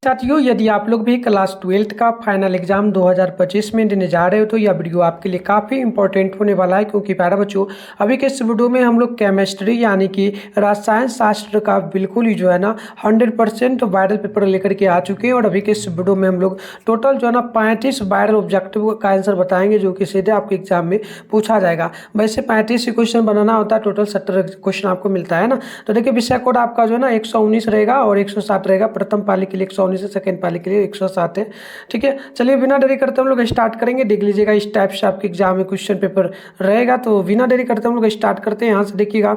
साथियों, यदि आप लोग भी क्लास 12th का फाइनल एग्जाम 2025 में देने जा रहे हो तो यह वीडियो आपके लिए काफ़ी इंपॉर्टेंट होने वाला है, क्योंकि प्यारे बच्चों अभी के इस वीडियो में हम लोग केमिस्ट्री यानी कि रसायन शास्त्र का बिल्कुल ही जो है ना 100% वायरल पेपर लेकर के आ चुके हैं। और अभी के इस वीडियो में हम लोग टोटल जो है ना 35 वायरल ऑब्जेक्टिव का आंसर बताएंगे, जो कि सीधे आपके एग्जाम में पूछा जाएगा। वैसे 35 ही क्वेश्चन बनाना होता है, टोटल 70 क्वेश्चन आपको मिलता है ना। तो देखिए, विषय कोड आपका जो है ना 119 रहेगा और 107 रहेगा। प्रथम पाली के लिए 119 है, सेकेंड पाली के लिए 107 है। ठीक है, चलिए बिना देरी करते हम लोग स्टार्ट करेंगे। देख लीजिएगा इस टाइप से आपके एग्जाम में क्वेश्चन पेपर रहेगा। तो बिना देरी करते हम लोग स्टार्ट करते हैं। यहाँ से देखिएगा,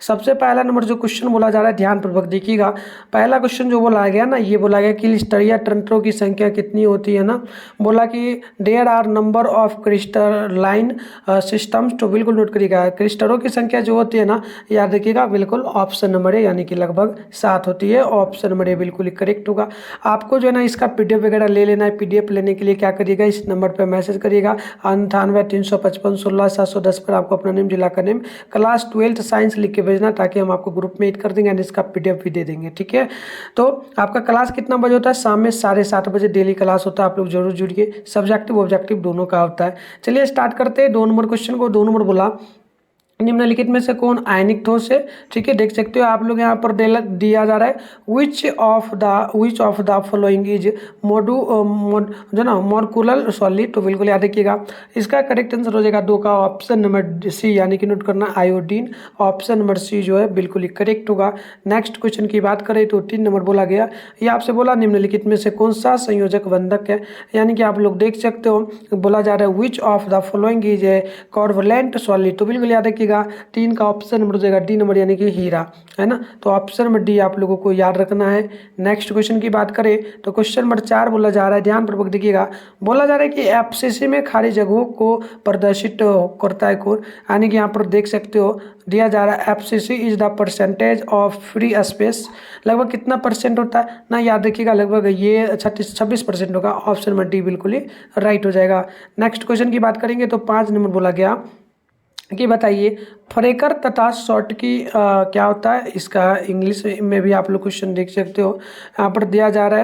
सबसे पहला नंबर जो क्वेश्चन बोला जा रहा है, ध्यानपूर्वक देखिएगा। पहला क्वेश्चन जो बोला गया ना, ये बोला गया कि लिस्टरिया तंत्रों की संख्या कितनी होती है ना। बोला कि there are number of crystalline systems. तो बिल्कुल नोट करिएगा, क्रिस्टलों की संख्या जो होती है ना, याद रखिएगा, बिल्कुल ऑप्शन नंबर ए यानी कि लगभग 7 होती है। ऑप्शन नंबर ए बिल्कुल ही करेक्ट होगा। आपको जो है ना इसका पीडीएफ वगैरह ले लेना है। पीडीएफ लेने के लिए क्या करिएगा, इस नंबर पर मैसेज करिएगा 98-355-16-710 पर आपको अपना नेम, जिला का नेम, क्लास 12th साइंस लिख के भेजना, ताकि हम आपको ग्रुप में ऐड कर देंगे एंड इसका पीडीएफ भी दे देंगे। ठीक है, तो आपका क्लास कितना बजे होता है? शाम में 7:30 बजे डेली क्लास होता है। आप लोग जरूर जुड़िए। सब्जेक्टिव ऑब्जेक्टिव दोनों का होता है। चलिए स्टार्ट करते हैं 2 नंबर क्वेश्चन को। 2 नंबर बोला, निम्नलिखित में से कौन आयनिक ठोस है? ठीक है, देख सकते हो आप लोग यहाँ पर दिया जा रहा है which of the following is जो ना मॉलिक्यूलर सॉलिड। तो बिल्कुल याद रखिएगा, इसका करेक्ट आंसर हो जाएगा 2 का ऑप्शन नंबर सी, यानी कि नोट करना आयोडीन। ऑप्शन नंबर सी जो है बिल्कुल ही करेक्ट होगा। नेक्स्ट क्वेश्चन की बात करें तो 3 नंबर बोला गया, ये आपसे बोला निम्नलिखित में से कौन सा संयोजक बंधक है, यानी कि आप लोग देख सकते हो बोला जा रहा है which of the following is a covalent solid. तो बिल्कुल याद रखिएगा 3 का ऑप्शन नंबर हो जाएगा डी नंबर, यानी कि हीरा, है ना। तो ऑप्शन नंबर डी आप लोगों को याद रखना है। नेक्स्ट क्वेश्चन की बात करें तो क्वेश्चन नंबर 4 बोला जा रहा है, ध्यानपूर्वक देखिएगा। बोला जा रहा है कि एफसीसी में खाली जगहों को प्रदर्शित करता है कौन, यानी कि यहाँ पर देख सकते हो दिया जा रहा है FCC is the percentage of free space. लगभग कितना परसेंट होता है ना, याद रखिएगा लगभग ये 26% होगा। ऑप्शन नंबर डी बिल्कुल ही राइट हो जाएगा। नेक्स्ट क्वेश्चन की बात करेंगे तो 5 नंबर बोला गया कि बताइए फ्रेकर तथा शॉर्ट की क्या होता है। इसका इंग्लिश में भी आप लोग क्वेश्चन देख सकते हो। यहाँ पर दिया जा रहा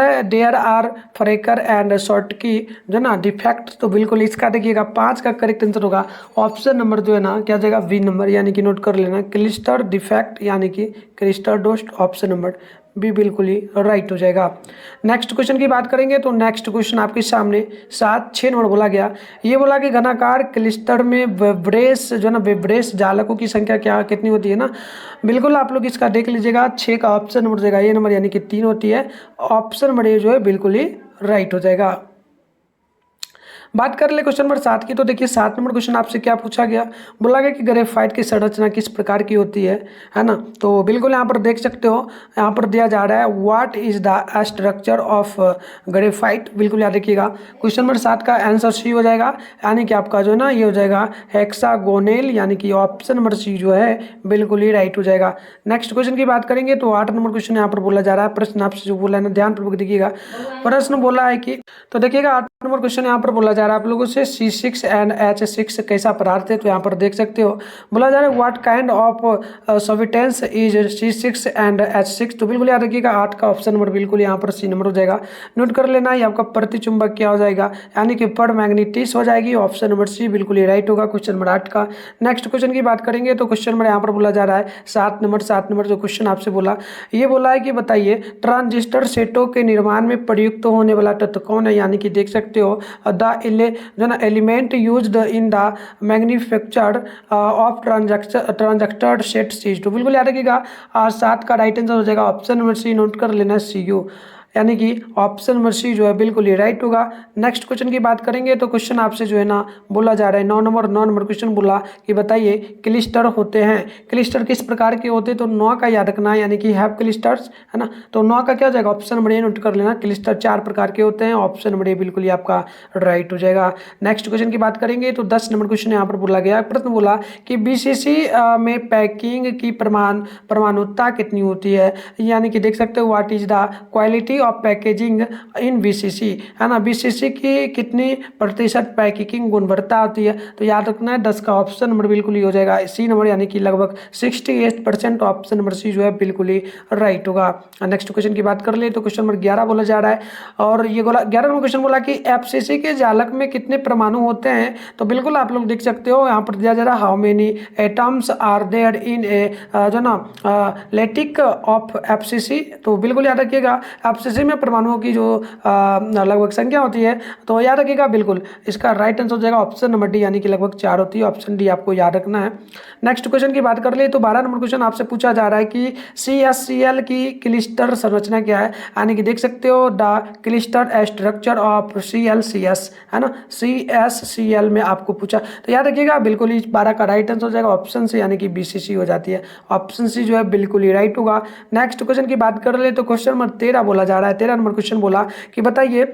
है देयर आर फ्रेकर एंड शॉर्ट की जो ना डिफेक्ट। तो बिल्कुल इसका देखिएगा 5 का करेक्ट आंसर होगा ऑप्शन नंबर जो है ना, क्या जाएगा बी नंबर, यानी कि नोट कर लेना क्लिस्टर डिफेक्ट, यानी कि क्लिस्टर डोस्ट। ऑप्शन नंबर बी बिल्कुल ही राइट हो जाएगा। नेक्स्ट क्वेश्चन की बात करेंगे तो नेक्स्ट क्वेश्चन आपके सामने 6 नंबर बोला गया, ये बोला कि घनाकार क्लिस्टर में वेब्रेस जो ना वेब्रेस जालकों की संख्या क्या कितनी होती है ना। बिल्कुल आप लोग इसका देख लीजिएगा, 6 का ऑप्शन नंबर देगा ये नंबर, यानी कि 3 होती है। ऑप्शन नंबर ए जो है बिल्कुल ही राइट हो जाएगा। बात कर ले क्वेश्चन नंबर 7 की, तो देखिए 7 नंबर क्वेश्चन आपसे क्या पूछा गया, बोला गया कि ग्रेफाइट की संरचना किस प्रकार की होती है ना। तो बिल्कुल यहाँ पर देख सकते हो, यहाँ पर दिया जा रहा है what is the structure of graphite. बिल्कुल याद रखिएगा, क्वेश्चन नंबर 7 का आंसर सी हो जाएगा, यानी कि आपका जो है ना ये हो जाएगा हेक्सागोनल, यानी कि ऑप्शन नंबर सी जो है बिल्कुल ही राइट हो जाएगा। नेक्स्ट क्वेश्चन की बात करेंगे तो 8 नंबर क्वेश्चन यहाँ पर बोला जा रहा है, प्रश्न आपसे जो बोला है ना ध्यानपूर्वक देखिएगा। प्रश्न बोला है कि, तो देखिएगा 8 नंबर क्वेश्चन यहाँ पर बोला जा रहा है आप लोगों से C6 एंड H6 कैसा पदार्थ है। तो यहाँ पर देख सकते हो बोला जा रहा है what kind of substance is C6 and H6। तो बिल्कुल याद रखिएगा 8 का ऑप्शन नंबर बिल्कुल यहाँ पर सी नंबर हो जाएगा। नोट कर लेना, ये आपका प्रतिचुंबक क्या हो जाएगा, यानी कि परमैग्नेटिस हो जाएगी। ऑप्शन नंबर सी बिल्कुल ही राइट होगा क्वेश्चन नंबर 8 का। नेक्स्ट क्वेश्चन की बात करेंगे तो क्वेश्चन नंबर यहाँ पर बोला जा रहा है 7 नंबर जो क्वेश्चन आपसे बोला, ये बोला है कि बताइए ट्रांजिस्टर सेटों के निर्माण में प्रयुक्त होने वाला तत्व कौन है, यानी कि देख सकते हो जो ना element used in the manufacture of transistor set सीज। तो बिल्कुल याद रखिएगा 7 का राइट आंसर हो जाएगा ऑप्शन नंबर सी, नोट कर लेना CU, यानी कि ऑप्शन नंबर सी जो है बिल्कुल ही राइट होगा। नेक्स्ट क्वेश्चन की बात करेंगे तो क्वेश्चन आपसे जो है ना बोला जा रहा है 9 नंबर क्वेश्चन बोला कि बताइए क्लिस्टर होते हैं, क्लिस्टर किस प्रकार के होते हैं। तो 9 का याद रखना है, यानी कि हैव क्लिस्टर्स, है ना। तो 9 का क्या हो जाएगा ऑप्शन नंबर ए, नोट कर लेना क्लिस्टर 4 प्रकार के होते हैं। ऑप्शन नंबर ए बिल्कुल ही आपका राइट हो जाएगा। नेक्स्ट क्वेश्चन की बात करेंगे तो 10 नंबर क्वेश्चन यहाँ पर बोला गया, प्रश्न बोला कि BCC में पैकिंग की परमाणुता कितनी होती है, यानी कि देख सकते हो what is the quality of packaging in BCC, है ना, बीसीसी की कितनी प्रतिशत पैकेजिंग गुणवत्ता होती है, तो याद रखना है 10 का ऑप्शन नंबर बिल्कुल ही हो जाएगा सी नंबर, यानी कि लगभग 68% ऑप्शन नंबर सी जो है बिल्कुल ही राइट होगा। नेक्स्ट क्वेश्चन की बात कर ले तो क्वेश्चन नंबर 11 बोला जा रहा है, और ये बोला 11 नंबर क्वेश्चन बोला कि एफसीसी के जालक में कितने परमाणु होते हैं, तो बिल्कुल आप लोग देख सकते हो यहाँ पर दिया जा रहा है how many atoms are there in a जो ना लेटिक ऑफ एफसीसी, तो बिल्कुल याद रखिएगा एफसीसी में परमाणुओं की जो लगभग संख्या होती है, तो याद रखिएगा बिल्कुल इसका राइट आंसर हो जाएगा ऑप्शन नंबर डी, यानी कि लगभग 4 होती है, ऑप्शन डी आपको याद रखना है। नेक्स्ट क्वेश्चन की बात कर ले तो 12 नंबर क्वेश्चन आपसे पूछा जा रहा है कि CSCl की क्लिस्टर संरचना क्या है, यानी कि देख सकते हो the clyster structure of ClCS, है ना, CSCl में आपको पूछा, तो याद रखिएगा बिल्कुल ही 12 का राइट आंसर हो जाएगा ऑप्शन सी, यानी कि BCC हो जाती है, ऑप्शन सी जो है बिल्कुल ही राइट होगा। नेक्स्ट क्वेश्चन की बात कर ले तो क्वेश्चन नंबर 13 बोला जा रहा है, 13 नंबर क्वेश्चन बोला कि बताइए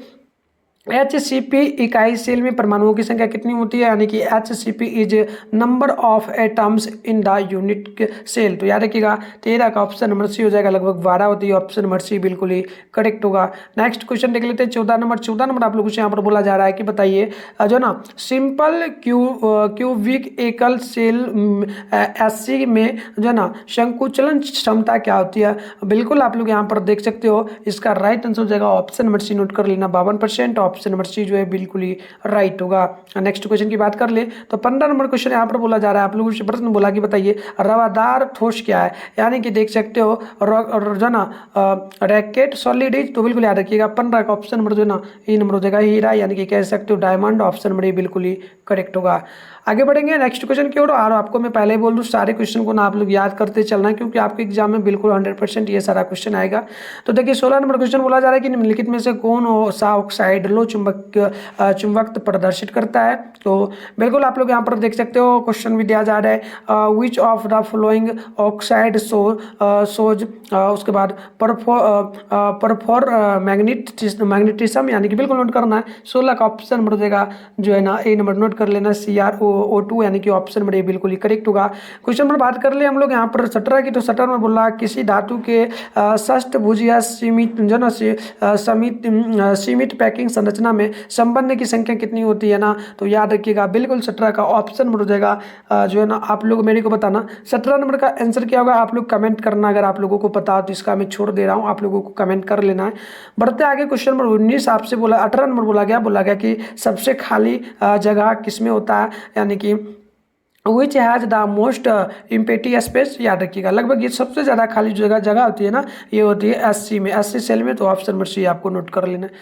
HCP इकाई सेल में परमाणुओं की संख्या कितनी होती है, यानी कि HCP is number of atoms in the unit cell, तो याद रखिएगा 13 का ऑप्शन नंबर सी हो जाएगा, लगभग 12 होती है, ऑप्शन नंबर सी बिल्कुल ही करेक्ट होगा। नेक्स्ट क्वेश्चन देख लेते हैं 14 नंबर आप लोगों से यहाँ पर बोला जा रहा है कि बताइए जो ना सिंपल क्यूबिक एकल सेल SC में जो ना संकुचलन क्षमता क्या होती है, बिल्कुल आप लोग यहाँ पर देख सकते हो इसका राइट आंसर हो जाएगा ऑप्शन नंबर सी, नोट कर लेना 52%, ऑप्शन नंबर सी जो है बिल्कुल ही राइट होगा। नेक्स्ट क्वेश्चन की बात कर ले तो 15 नंबर क्वेश्चन यहाँ पर बोला जा रहा है, आप लोगों से प्रश्न बोला कि बताइए रवादार ठोस क्या है, यानी कि देख सकते हो जो ना रैकेट सॉलिड इज, तो बिल्कुल याद रखिएगा 15 का ऑप्शन नंबर जो ना ये नंबर हो जाएगा हीरा, यानी कि कह सकते हो डायमंड, ऑप्शन नंबर बिल्कुल ही करेक्ट होगा। आगे बढ़ेंगे नेक्स्ट क्वेश्चन की ओर, और आपको मैं पहले ही बोल दूँ सारे क्वेश्चन को ना आप लोग याद करते चलना है, क्योंकि आपके एग्जाम में बिल्कुल 100% ये सारा क्वेश्चन आएगा। तो देखिए 16 नंबर क्वेश्चन बोला जा रहा है कि निम्नलिखित में से कौन सा ऑक्साइड लो चुंबकत्व प्रदर्शित करता है, तो बिल्कुल आप लोग यहाँ पर देख सकते हो क्वेश्चन भी दिया जा रहा है which of the following oxide shows, उसके बाद परफोर मैग्नेटिज्म, यानी कि बिल्कुल नोट करना है 16 का ऑप्शन नंबर देगा जो है ना ए नंबर नोट कर लेना CrO2, यानी कि ऑप्शन नंबर ए बिल्कुल ही करेक्ट होगा। क्वेश्चन नंबर बात कर ले हम लोग यहाँ पर 17 की, तो 17 में बोल रहा है किसी धातु के षष्ठभुज या सीमित जो ना सीमित पैकिंग संरचना में संबंध की संख्या कितनी होती है ना, तो याद रखिएगा बिल्कुल 17 का ऑप्शन नंबर हो जाएगा जो है ना, आप लोग मेरे को बताना 17 नंबर का आंसर क्या होगा, आप लोग कमेंट करना, अगर आप लोगों को पता हो तो इसका मैं छोड़ दे रहा हूँ, आप लोगों को कमेंट कर लेना है। बढ़ते आगे क्वेश्चन नंबर 19 आपसे बोला 18 नंबर बोला गया कि सबसे खाली जगह किसमें होता है, यानी कि which has the most empty space, याद रखिएगा लगभग ये सबसे ज़्यादा खाली जगह होती है ना, ये होती है SC में, SC सेल में, तो ऑप्शन नंबर सी आपको नोट कर लेना है।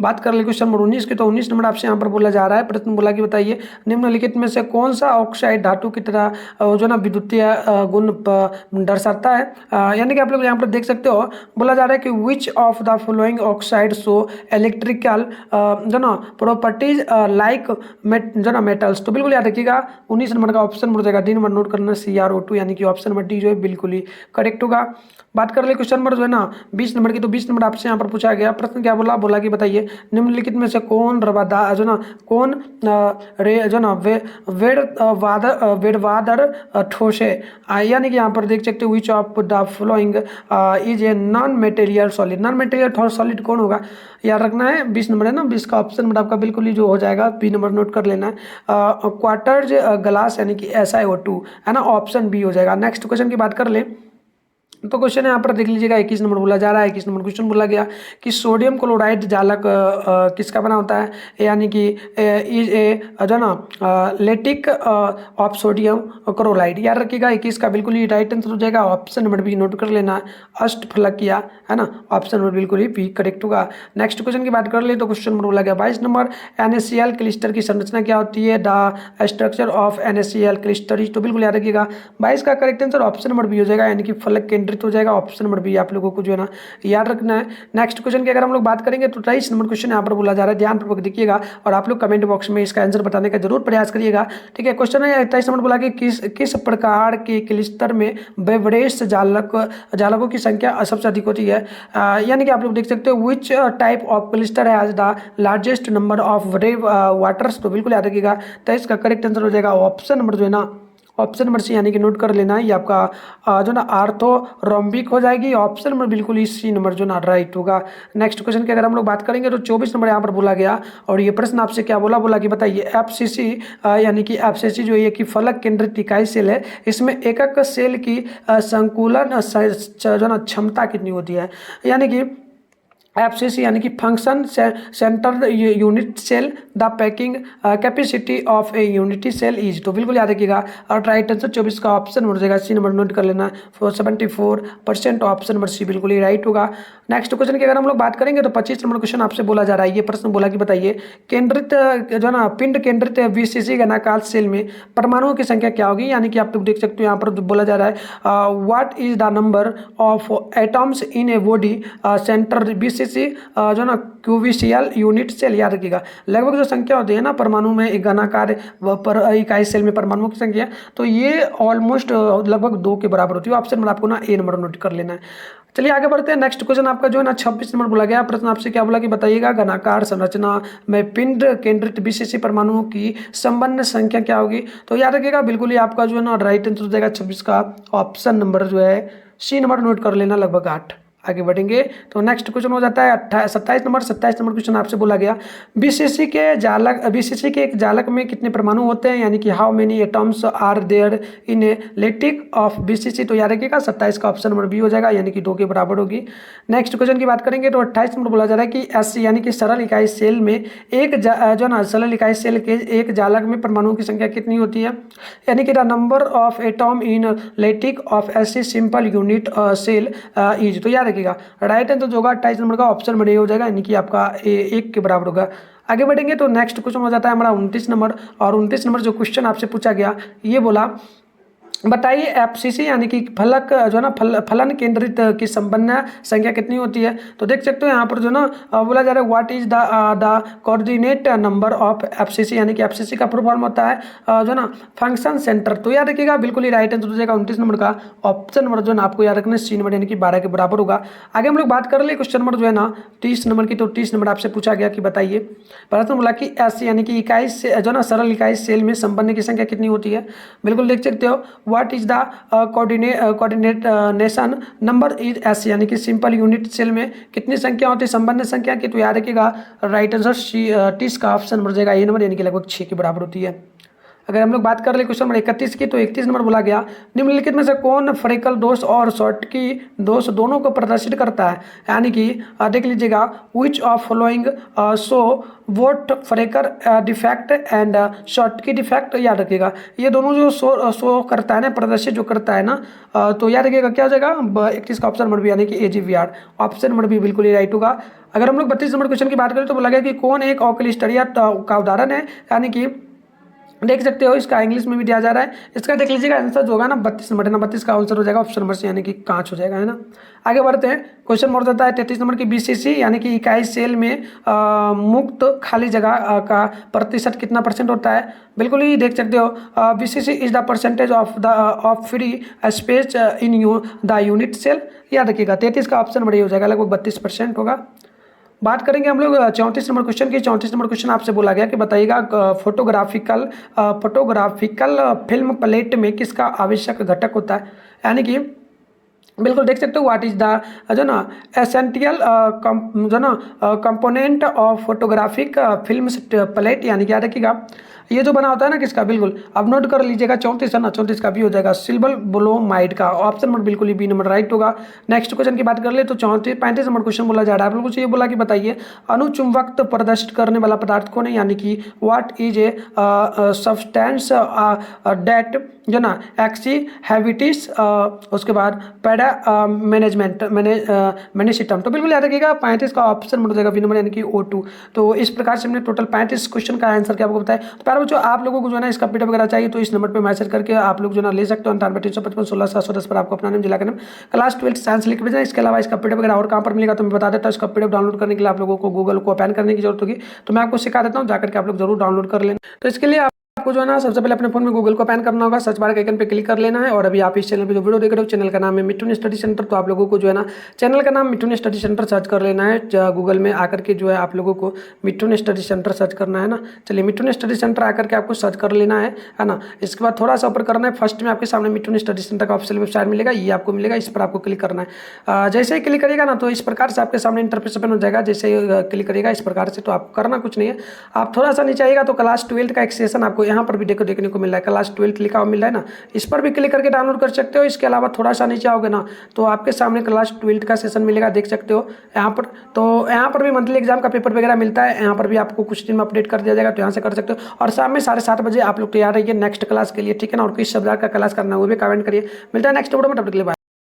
बात कर ले क्वेश्चन नंबर 19 की, तो 19 नंबर आपसे यहाँ पर बोला जा रहा है, प्रश्न बोला कि बताइए निम्नलिखित में से कौन सा ऑक्साइड धातु की तरह जो ना विद्युतीय गुण दर्शाता है, यानी कि आप लोग यहाँ पर देख सकते हो बोला जा रहा है कि विच of the following oxide show electrical जो ना प्रॉपर्टीज लाइक जो ना मेटल्स, तो बिल्कुल याद रखिएगा 19 नंबर का ऑप्शन नंबर देगा डी नंबर नोट करना CrO2, यानी कि ऑप्शन नंबर डी जो है बिल्कुल ही करेक्ट होगा। बात कर ले क्वेश्चन नंबर जो है ना 20 नंबर की, तो 20 नंबर आपसे यहाँ पर पूछा गया प्रश्न क्या बोला कि बताइए निम्नलिखित में से कौन रवादार जो ना कौन जो ना वेड़वादर ठोस है, यानी कि यहाँ पर देख सकते हो विच of the following is a non material solid, non material solid कौन होगा, याद रखना है 20 नंबर है ना, 20 का ऑप्शन नंबर आपका बिल्कुल ही जो हो जाएगा बी नंबर नोट कर लेना है क्वार्टर्ज ग्लास, यानी कि SiO2, है ना, ऑप्शन बी हो जाएगा। नेक्स्ट क्वेश्चन की बात कर ले तो क्वेश्चन यहाँ पर देख लीजिएगा 21 नंबर बोला जा रहा है, 21 नंबर क्वेश्चन बोला गया कि सोडियम क्लोराइड जालक किसका बना होता है, यानी कि इज ए जो ना लेटिक ऑफ सोडियम क्लोराइड, याद रखिएगा 21 का बिल्कुल ही राइट आंसर हो जाएगा, ऑप्शन नंबर बी नोट कर लेना अष्टफलकिया, है ना, ऑप्शन नंबर बिल्कुल ही बी करेक्ट होगा। नेक्स्ट क्वेश्चन की बात कर ले तो क्वेश्चन नंबर बोला गया 22 नंबर NaCl क्लिस्टर की संरचना क्या होती है, the structure of NaCl crystal, तो बिल्कुल याद रखिएगा 22 का correct answer option number B हो जाएगा, यानी कि फलक केंद्रित हो जाएगा, ऑप्शन नंबर बी आप लोगों को जो है ना याद रखना है। नेक्स्ट क्वेश्चन की अगर हम लोग बात करेंगे तो 23 नंबर क्वेश्चन यहाँ पर बोला जा रहा है, ध्यानपूर्वक देखिएगा और आप लोग कमेंट बॉक्स में इसका आंसर बताने का जरूर प्रयास करिएगा, ठीक है। क्वेश्चन है 23 नंबर बोला कि किस प्रकार के क्लिस्टर में बेवरेज जालकों की संख्या सबसे अधिक होती है, यानी कि आप लोग देख सकते हो which type of clyster has the largest number of wave waters, तो बिल्कुल याद रखिएगा 23 का करेक्ट आंसर हो जाएगा ऑप्शन नंबर जो है ना ऑप्शन नंबर सी यानी कि नोट कर लेना है, ये आपका जो ना आर्थोरोम्बिक हो जाएगी। ऑप्शन नंबर बिल्कुल ही सी नंबर जो ना राइट होगा। नेक्स्ट क्वेश्चन की अगर हम लोग बात करेंगे तो 24 नंबर यहाँ पर बोला गया, और ये प्रश्न आपसे क्या बोला कि बताइए एफसीसी यानी कि एफसीसी जो ये कि फलक केंद्रित इकाई सेल है, इसमें एकक सेल की संकुलन जो ना क्षमता कितनी होती है। यानी कि एफसीसी यानी कि function centre unit cell, the packing capacity of a unity cell is. तो बिल्कुल याद रखिएगा, और राइट आंसर 24 का ऑप्शन हो जाएगा सी नंबर, नोट कर लेना 74% ऑप्शन नंबर सी बिल्कुल ही राइट होगा। नेक्स्ट क्वेश्चन की अगर हम लोग बात करेंगे तो 25 नंबर क्वेश्चन आपसे बोला जा रहा है, ये प्रश्न बोला कि बताइए केंद्रित जो ना पिंड केंद्रित बीसीसी घनाकार सेल में परमाणुओं की संख्या क्या होगी। यानी कि आप लोग देख सकते हो यहाँ पर बोला जा रहा है what is the number of atoms in a body centre BCC जो ना क्यूबीसीएल यूनिट सेल। याद रखिएगा लगभग जो संख्या होती है ना परमाणु में एक घनाकार इकाई सेल में परमाणुओं की संख्या, तो ये ऑलमोस्ट लगभग 2 के बराबर होती है। ऑप्शन में आपको ना ए नंबर नोट कर लेना है। चलिए आगे बढ़ते हैं। नेक्स्ट क्वेश्चन आपका जो है ना 26 नंबर बोला गया, प्रश्न आपसे क्या बोला कि बताइएगा घनाकार संरचना में पिंड केंद्रित बीसीसी परमाणुओं की संबंध संख्या क्या होगी। तो याद रखिएगा बिल्कुल ही आपका जो है ना राइट आंसर हो जाएगा 26 का ऑप्शन नंबर जो है सी नंबर नोट कर लेना, लगभग 8। आगे बढ़ेंगे तो नेक्स्ट क्वेश्चन हो जाता है 27 नंबर क्वेश्चन आपसे बोला गया बीसीसी के एक जालक में कितने परमाणु होते हैं। यानी कि how many atoms are there in a lattice of BCC. तो याद रखिएगा 27 का ऑप्शन नंबर बी हो जाएगा, यानी कि 2 के बराबर होगी। नेक्स्ट क्वेश्चन की बात करेंगे तो 28 नंबर बोला जा रहा है कि एससी यानी कि सरल इकाई सेल में जो ना सरल इकाई सेल के एक जालक में परमाणुओं की संख्या कितनी होती है। यानी कि the number of atom in lattice of SC simple unit cell is. तो याद रखिएगा राइट आंसर जो होगा 28 नंबर का ऑप्शन नंबर ए हो जाएगा, यानी कि आपका ए 1 के बराबर होगा। आगे बढ़ेंगे तो नेक्स्ट क्वेश्चन हो जाता है हमारा 29 नंबर, और 29 नंबर जो क्वेश्चन आपसे पूछा गया ये बोला बताइए एफसीसी यानी कि फलक जो है ना फलन केंद्रित की संबंध संख्या कितनी होती है। तो देख सकते हो यहाँ पर जो ना बोला जा रहा है what is the coordinate number of FCC. यानी कि एफसीसी का फुल फॉर्म होता है जो ना फंक्शन सेंटर। तो याद रखिएगा बिल्कुल ही राइट आंसर हो जाएगा 29 नंबर का ऑप्शन नंबर जो ना आपको याद रखना है सी नंबर, यानी कि 12 के बराबर होगा। आगे हम लोग बात कर ले क्वेश्चन नंबर जो है ना 30 नंबर की। तो 30 नंबर आपसे पूछा गया कि बताइए प्रश्न बोला कि एस यानी कि इकाई से जो ना सरल इकाई सेल में संबंध की संख्या कितनी होती है। बिल्कुल देख सकते हो what is the coordination number is S, यानी कि सिंपल यूनिट सेल में कितनी संख्या होती है संबंध संख्या की। तो याद रखिएगा राइट आंसर 30 का ऑप्शन नंबर जाएगा ए नंबर, यानी कि लगभग 6 के बराबर होती है। अगर हम लोग बात कर ले क्वेश्चन नंबर 31 की, तो 31 नंबर बोला गया निम्नलिखित में से कौन फ्रेकल दोष और शॉर्टकी दोष दोनों को प्रदर्शित करता है। यानी कि देख लीजिएगा which of following show both Frenkel defect and Schottky defect. याद रखिएगा ये दोनों जो शो करता है ना, प्रदर्शित जो करता है ना, तो याद रखिएगा क्या हो जाएगा 31 का ऑप्शन नंबर बी, यानी कि AGVR ऑप्शन नंबर बी बिल्कुल ही राइट होगा। अगर हम लोग 32 नंबर क्वेश्चन की बात करें तो बोला गया कि कौन एक ऑक्लिस्टरिया का उदाहरण है। यानी कि देख सकते हो इसका इंग्लिश में भी दिया जा रहा है। इसका देख लीजिएगा आंसर जो होगा ना 32 नंबर है ना, 32 का आंसर हो जाएगा ऑप्शन नंबर से, यानी कि कांच हो जाएगा, है ना। आगे बढ़ते हैं क्वेश्चन नंबर जाता है 33 नंबर की बीसीसी यानी कि इकाई सेल में मुक्त खाली जगह का प्रतिशत कितना % होता है। बिल्कुल ही देख सकते हो BCC is the percentage of free space in the unit cell. याद रखिएगा 33 का ऑप्शन नंबर ये हो जाएगा, लगभग 32% होगा। बात करेंगे हम लोग 34 नंबर क्वेश्चन की। 34 नंबर क्वेश्चन आपसे बोला गया कि बताइएगा फोटोग्राफिकल फिल्म प्लेट में किसका आवश्यक घटक होता है। यानी कि बिल्कुल देख सकते हो व्हाट इज द जो ना एसेंशियल जो ना component of photographic film plate. यानी कि याद रखिएगा ये जो बना होता है ना किसका, बिल्कुल अब नोट कर लीजिएगा 34 है ना, 34 का भी हो जाएगा सिल्वर ब्रोमाइड का ऑप्शन नंबर बिल्कुल ही बी नंबर राइट होगा। नेक्स्ट क्वेश्चन की बात कर ले तो 35 नंबर क्वेश्चन बोला जा रहा है, बिल्कुल ये बोला कि बताइए अनुचुंबकत्व प्रदर्शित करने वाला पदार्थ कौन है। यानी कि what is a substance date जो ना एक्सीहेबिटिस उसके बाद पैडा मैनेसिटम। तो बिल्कुल याद रखिएगा 35 का ऑप्शन मिल जाएगा बी नंबर, यानी कि O2। तो इस प्रकार से हमने टोटल 35 क्वेश्चन का आंसर क्या आपको बताया। तो प्यारे बच्चों आप लोगों को जो है ना इसका पीडीएफ वगैरह चाहिए तो इस नंबर पे मैसेज करके आप लोग जो ना ले सकते हो 98-355-16-710 पर आपको अपना नाम जिला का नाम क्लास 12 साइंस लिख भेजना। इसके अलावा इसका पीडीएफ वगैरह और कहाँ पर मिलेगा तो मैं बता देता हूँ। इसका पीडीएफ डाउनलोड करने के लिए आप लोगों को गूगल को ओपन करने की जरूरत होगी, तो मैं आपको सिखा देता हूँ, जाकर के आप लोग जरूर डाउनलोड कर लें। तो इसके लिए आपको जो है ना सबसे पहले अपने फोन में गूगल को ओपन करना होगा, सर्च बार के आइकन पे क्लिक कर लेना है। और अभी आप इस चैनल पे जो वीडियो देख रहे हो, चैनल का नाम है मिठुन स्टडी सेंटर। तो आप लोगों को जो है ना चैनल का नाम मिठुन स्टडी सेंटर सर्च कर लेना है। गूगल में आकर के जो है आप लोगों को मिठुन स्टडी सेंटर सर्च करना है ना। चलिए मिठुन स्टडी सेंटर आकर के आपको सर्च कर लेना है ना। इसके बाद थोड़ा सा ऊपर करना है, फर्स्ट में आपके सामने मिठुन स्टडी सेंटर का ऑफिशियल वेबसाइट मिलेगा, ये आपको मिलेगा, इस पर आपको क्लिक करना है। जैसे ही क्लिक करिएगा ना तो इस प्रकार से आपके सामने इंटरफेस ओपन हो जाएगा। जैसे ही क्लिक करिएगा इस प्रकार से, तो आपको करना कुछ नहीं है, आप थोड़ा सा नीचे आइएगा तो क्लास 12 का एक सेशन आपको यहाँ पर भी देखने को मिल रहा है, क्लास 12 लिखा हुआ मिल रहा है ना, इस पर भी क्लिक करके डाउनलोड कर सकते हो। इसके अलावा थोड़ा सा नीचे आओगे ना तो आपके सामने क्लास 12 का सेशन मिलेगा, देख सकते हो यहाँ पर। तो यहाँ पर भी मंथली एग्जाम का पेपर वगैरह मिलता है, यहाँ पर भी आपको कुछ दिन में अपडेट कर दिया जाएगा, तो यहाँ से कर सकते हो। और शाम में 7:30 बजे आप लोग तैयार रहिए नेक्स्ट क्लास के लिए, ठीक है ना। और किस सब्जेक्ट का क्लास करना है वो भी कमेंट करिए। मिलता है नेक्स्ट वीडियो में, तब तक के लिए बाय।